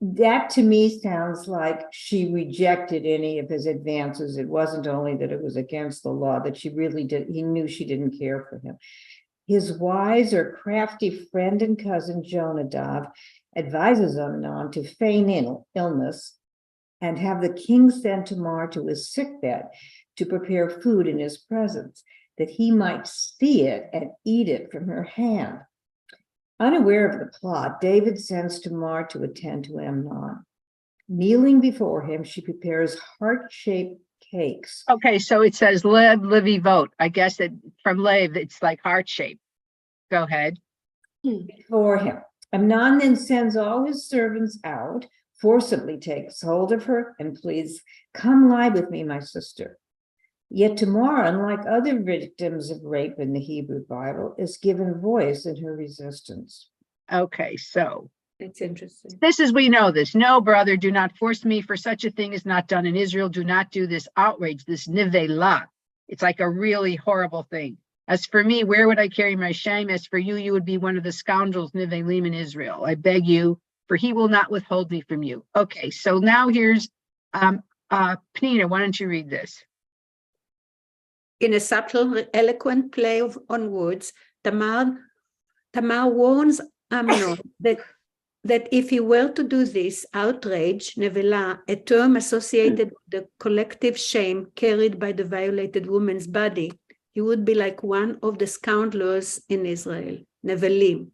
That to me sounds like she rejected any of his advances. It wasn't only that it was against the law, that she really did. He knew she didn't care for him. His wise or crafty friend and cousin Jonadab advises Amnon to feign illness and have the king send Tamar to his sickbed to prepare food in his presence, that he might see it and eat it from her hand. Unaware of the plot, David sends Tamar to attend to Amnon. Kneeling before him, she prepares heart-shaped cakes. Okay, so it says Lev, Livy, vote. I guess that from Lev, it's like heart shape. Go ahead. Before him. Amnon then sends all his servants out, forcibly takes hold of her and pleads, "Come lie with me, my sister." Yet Tamar, unlike other victims of rape in the Hebrew Bible, is given voice in her resistance. Okay, so It's interesting. this is, we know this. No, brother, do not force me, for such a thing is not done in Israel. Do not do this outrage, this nivelah. It's like a really horrible thing. As for me, where would I carry my shame? As for you, you would be one of the scoundrels nivelim in Israel. I beg you, for he will not withhold me from you. Okay, so now here's Penina, why don't you read this? In a subtle, eloquent play on words, Tamar warns Amnon that if he were to do this outrage, nevelah, a term associated with the collective shame carried by the violated woman's body, he would be like one of the scoundrels in Israel, nevelim.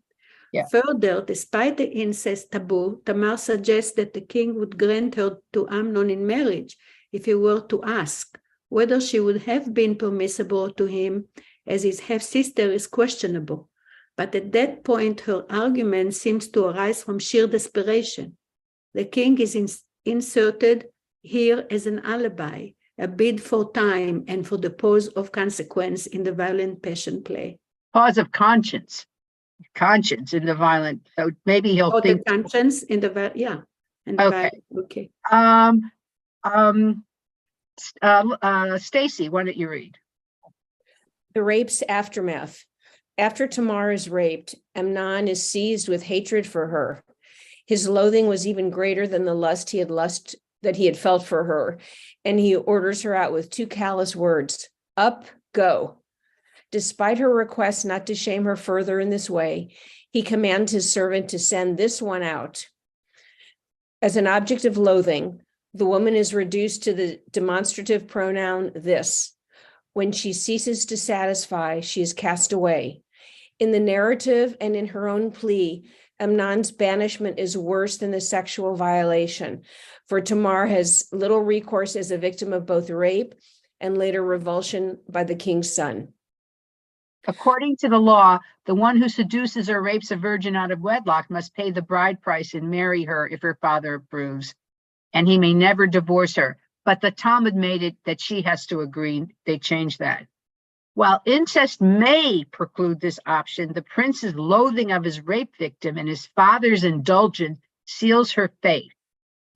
Yeah. Further, despite the incest taboo, Tamar suggests that the king would grant her to Amnon in marriage if he were to ask. Whether she would have been permissible to him as his half-sister is questionable. But at that point, her argument seems to arise from sheer desperation. The king is inserted here as an alibi, a bid for time and for the pause of consequence in the violent passion play. Pause of conscience in the violent, so maybe he'll Oh, think. the conscience in the, yeah. And Okay. Okay. Stacy, why don't you read? The rape's aftermath. After Tamar is raped, Amnon is seized with hatred for her. His loathing was even greater than the lust that he had felt for her, and he orders her out with two callous words, "Up, go." Despite her request not to shame her further in this way, he commands his servant to send this one out. As an object of loathing, the woman is reduced to the demonstrative pronoun this. When she ceases to satisfy, she is cast away. In the narrative and in her own plea, Amnon's banishment is worse than the sexual violation, for Tamar has little recourse as a victim of both rape and later revulsion by the king's son. According to the law, the one who seduces or rapes a virgin out of wedlock must pay the bride price and marry her if her father approves, and he may never divorce her. But the Talmud made it that she has to agree. They changed that. While incest may preclude this option, the prince's loathing of his rape victim and his father's indulgence seals her fate.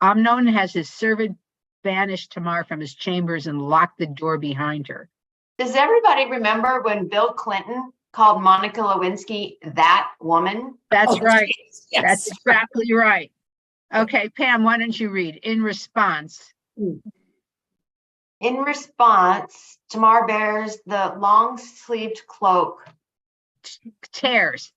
Amnon has his servant banished Tamar from his chambers and locked the door behind her. Does everybody remember when Bill Clinton called Monica Lewinsky that woman? That's Oh, right. yes. That's exactly right. Okay, Pam, why don't you read in response? In response, Tamar bears the long-sleeved cloak. Tears.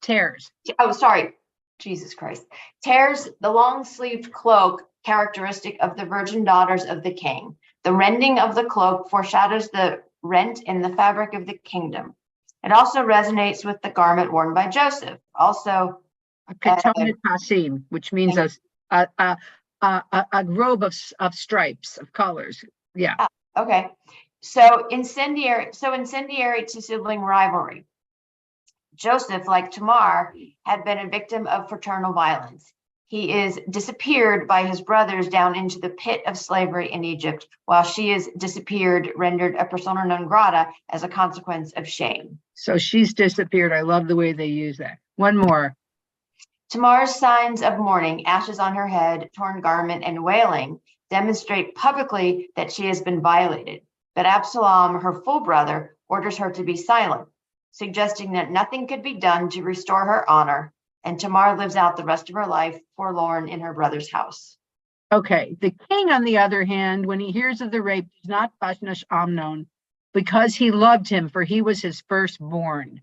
Oh, sorry. Jesus Christ. Tears the long-sleeved cloak characteristic of the virgin daughters of the king. The rending of the cloak foreshadows the rent in the fabric of the kingdom. It also resonates with the garment worn by Joseph. Also, A ketonet pasim, which means a robe of stripes, of colors. Yeah. okay. So incendiary to sibling rivalry. Joseph, like Tamar, had been a victim of fraternal violence. He is disappeared by his brothers down into the pit of slavery in Egypt, while she is disappeared, rendered a persona non grata as a consequence of shame. So she's disappeared. I love the way they use that. One more. Tamar's signs of mourning, ashes on her head, torn garment, and wailing, demonstrate publicly that she has been violated. But Absalom, her full brother, orders her to be silent, suggesting that nothing could be done to restore her honor, and Tamar lives out the rest of her life forlorn in her brother's house. Okay, the king, on the other hand, when he hears of the rape, does not bashnash Amnon because he loved him, for he was his firstborn.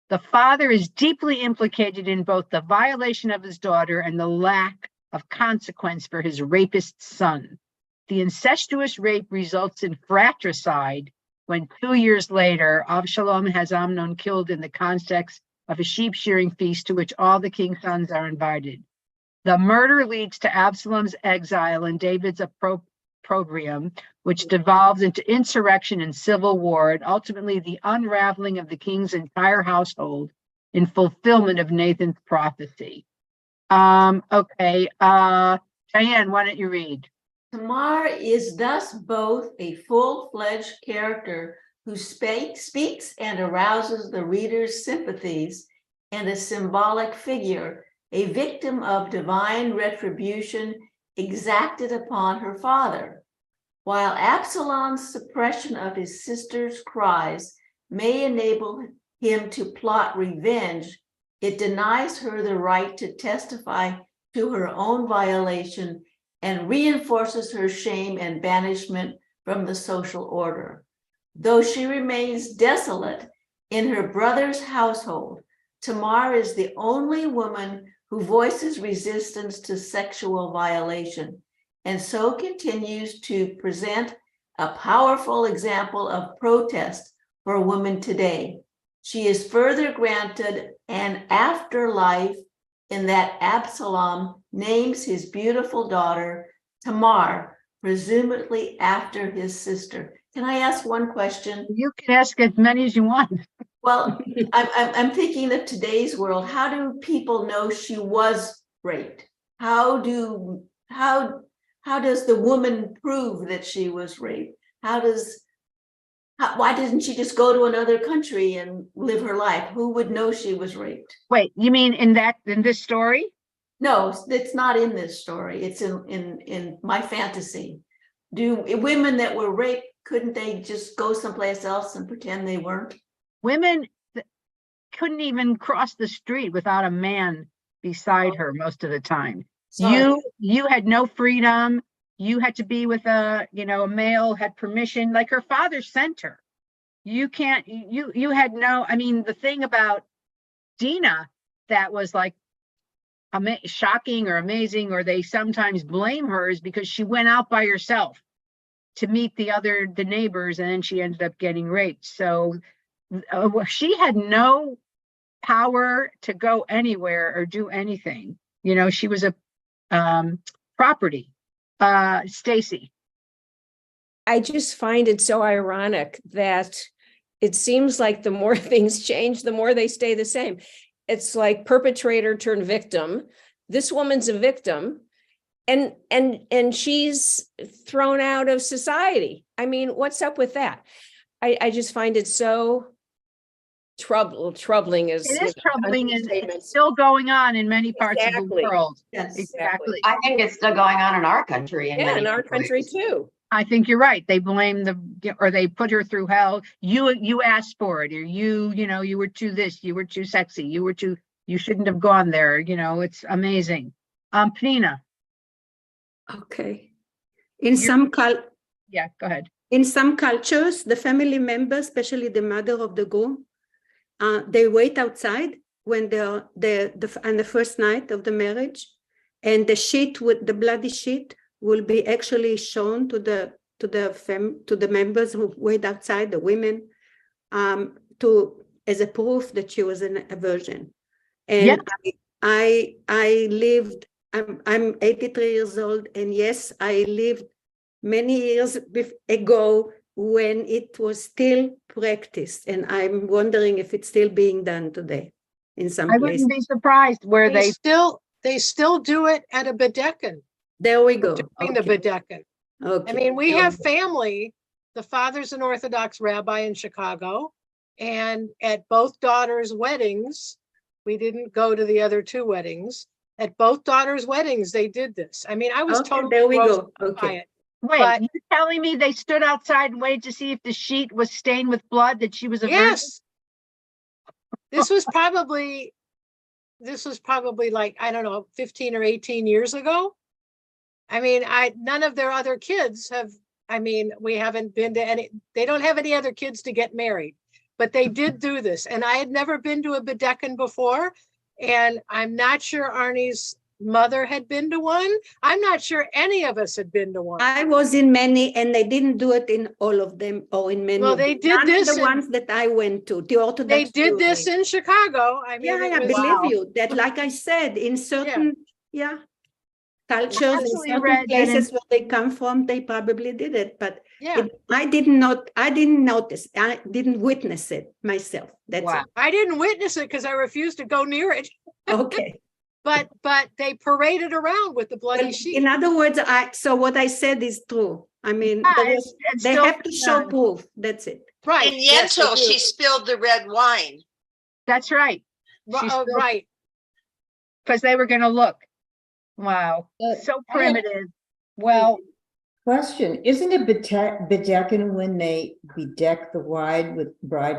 The father is deeply implicated in both the violation of his daughter and the lack of consequence for his rapist son. The incestuous rape results in fratricide when 2 years later, Avshalom has Amnon killed in the context of a sheep shearing feast to which all the king's sons are invited. The murder leads to Absalom's exile and David's opprobrium, which devolves into insurrection and civil war, and ultimately the unraveling of the king's entire household in fulfillment of Nathan's prophecy. Okay, Diane, why don't you read? Tamar is thus both a full-fledged character who speaks and arouses the reader's sympathies, and a symbolic figure, a victim of divine retribution exacted upon her father. While Absalom's suppression of his sister's cries may enable him to plot revenge, it denies her the right to testify to her own violation and reinforces her shame and banishment from the social order. Though she remains desolate in her brother's household, Tamar is the only woman who voices resistance to sexual violation, and so continues to present a powerful example of protest for women today. She is further granted an afterlife in that Absalom names his beautiful daughter Tamar, presumably after his sister. Can I ask one question? You can ask as many as you want. Well, I'm thinking of today's world. How do people know she was raped? How does the woman prove that she was raped? Why didn't she just go to another country and live her life? Who would know she was raped? Wait, you mean in this story? No, it's not in this story. It's in my fantasy. Do women that were raped, couldn't they just go someplace else and pretend they weren't? Women couldn't even cross the street without a man beside her most of the time. Sorry. You had no freedom. You had to be with a male, had permission, like her father sent her. You had no, I mean, the thing about Dinah that was like shocking or amazing, or they sometimes blame her, is because she went out by herself to meet the neighbors, and then she ended up getting raped. So she had no power to go anywhere or do anything. She was a property. Stacy. I just find it so ironic that it seems like the more things change, the more they stay the same. It's like perpetrator turned victim. This woman's a victim, and she's thrown out of society. I mean, what's up with that? I just find it so troubling. It is troubling, and it's still going on in many parts of the world. Yes, exactly. I think it's still going on in our country. In our country too. I think you're right. They blame or they put her through hell. You asked for it, or you were too this, you were too sexy, you shouldn't have gone there. It's amazing. Pnina. Okay. In You're- some Yeah, go ahead. in some cultures, the family members, especially the mother of the groom, they wait outside when they're on the first night of the marriage, and the sheet with the bloody sheet will be actually shown to the members who wait outside, the women, as a proof that she was a virgin. And I lived. I'm 83 years old, and yes, I lived many years ago when it was still practiced, and I'm wondering if it's still being done today in some I places. wouldn't be surprised where They still do it at a bedekin. There we go. Doing the bedekin. Okay. I mean, we There have go. family. The father's an Orthodox rabbi in Chicago, and at both daughters' weddings, we didn't go to the other two weddings. At both daughters' weddings, they did this. I mean, I was Okay, totally there we grossed go. by Okay. it. Wait, But- you're telling me they stood outside and waited to see if the sheet was stained with blood, that she was a virgin? Yes. This was probably like, I don't know, 15 or 18 years ago. I mean, none of their other kids have, we haven't been to they don't have any other kids to get married, but they did do this. And I had never been to a bedekin before. And I'm not sure Arnie's mother had been to one. I'm not sure any of us had been to one. I was in many, and they didn't do it in all of them or in many. Well, of they them. did None of this the in- ones that I went to. The Orthodox. They did Jews. this in Chicago. I mean, Yeah, it I was- believe you. That, like I said, in certain cultures, in actually certain read that in- places where they come from, they probably did it. But yeah. I didn't notice. I didn't witness it myself. That's Wow. I didn't witness it because I refused to go near it, it. Okay. but they paraded around with the bloody Well, sheet. in other words, so what I said is true. I mean, Yeah, there it's- was- it's they still have to show done. proof. That's it. Right. In yes, they Yentl, do. she spilled the red wine. That's right. She still- Right. Because they were going to look. Wow. So I have- primitive. Well, Question, isn't it bedekin when they bedeck the bride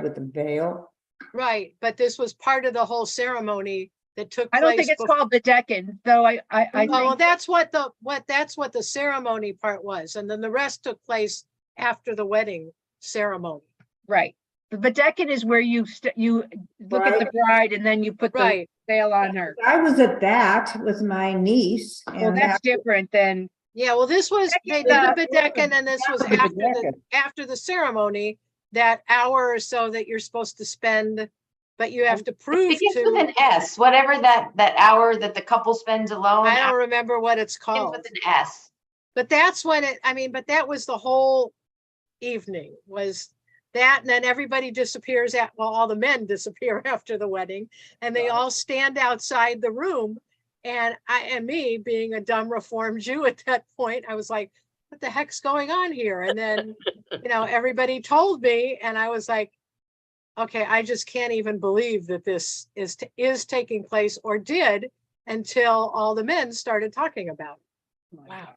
with a veil? Right. But this was part of the whole ceremony that took I place. don't think it's before- called bedekin, though. I Well, think that's what the ceremony part was. And then the rest took place after the wedding ceremony. right. The bedekin is where you look at the Right. bride and then you put the Right. veil on her. I was at that with my niece. Well, and that's different than, Yeah, well, this was, they did Yeah. the bedekin, and this was After the after the ceremony, that hour or so that you're supposed to spend, but you have to prove Begins with to, an S, whatever that hour that the couple spends alone. I don't remember what it's Begins called. with an S. But that's when but that was the whole evening, was that, and then everybody disappears all the men disappear after the wedding, and they all stand outside the room. And me being a dumb Reformed Jew at that point, I was like, what the heck's going on here? And then, everybody told me, and I was like, okay, I just can't even believe that this is taking place, or did, until all the men started talking about it. wow.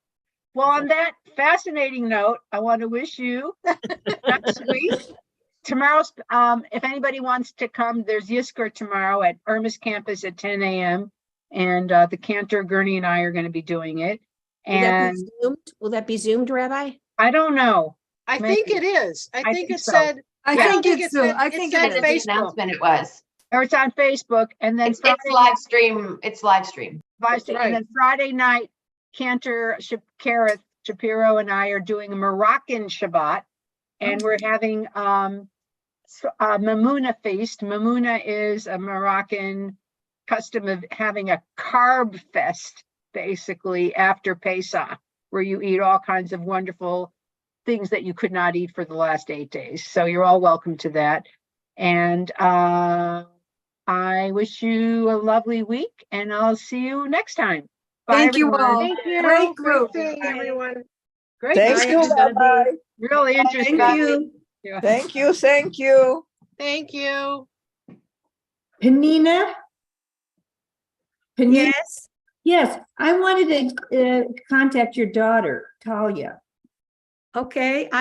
Well, on that fascinating note, I want to wish you next week. Tomorrow's, if anybody wants to come, there's Yizkor tomorrow at Irma's campus at 10 a.m. And the cantor, Gurney, and I are going to be doing it. And Will that be zoomed, Rabbi? I don't know. I Maybe. think it is. I think think it so. said, I Yeah. think think it's, it's I it think said it Said is. the Facebook. announcement it was. Or it's on Facebook. And then It's live stream. It's live stream. And then Friday night, Cantor Kareth Shapiro and I are doing a Moroccan Shabbat, and we're having Mamuna feast. Mamuna is a Moroccan custom of having a carb fest, basically after Pesach, where you eat all kinds of wonderful things that you could not eat for the last 8 days. So you're all welcome to that. And I wish you a lovely week, and I'll see you next time. Bye, Thank you everyone. all. Thank you. Great group. seeing everyone. Great. Thank night. you, Rabbi. Really interesting. Thank you. Yeah. Thank you, thank you. Thank you. Penina? Penina? Yes. Yes, I wanted to contact your daughter, Talia. Okay, I